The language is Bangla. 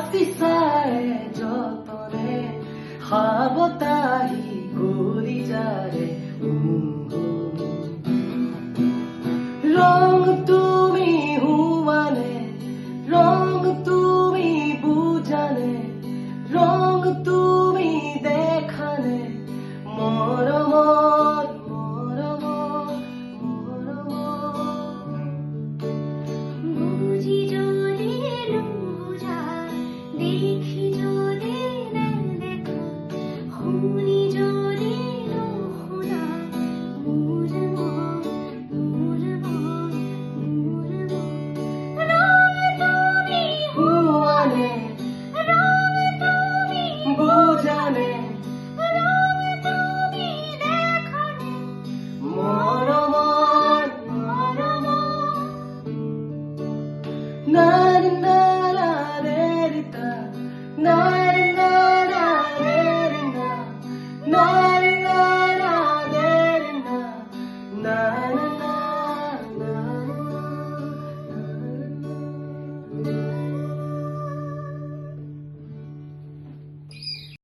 어디사의 저번에 하보다히 고리자래 রঙ তুমি হুয়ানে রঙ তুমি বুঝানে রঙ তুমি দেখানে মরমত মরমত মরমত বুঝি যদি বুঝা দেখি যদি না দেখা শুনি যদি নুশুনা মোৰ মন মোৰ মন মোৰ মন ৰং তুমি হুয়ানে রং তুমি বুঝানে রং তুমি দেখানে মরমত মরমত 나른나라레리타 나른나라레리나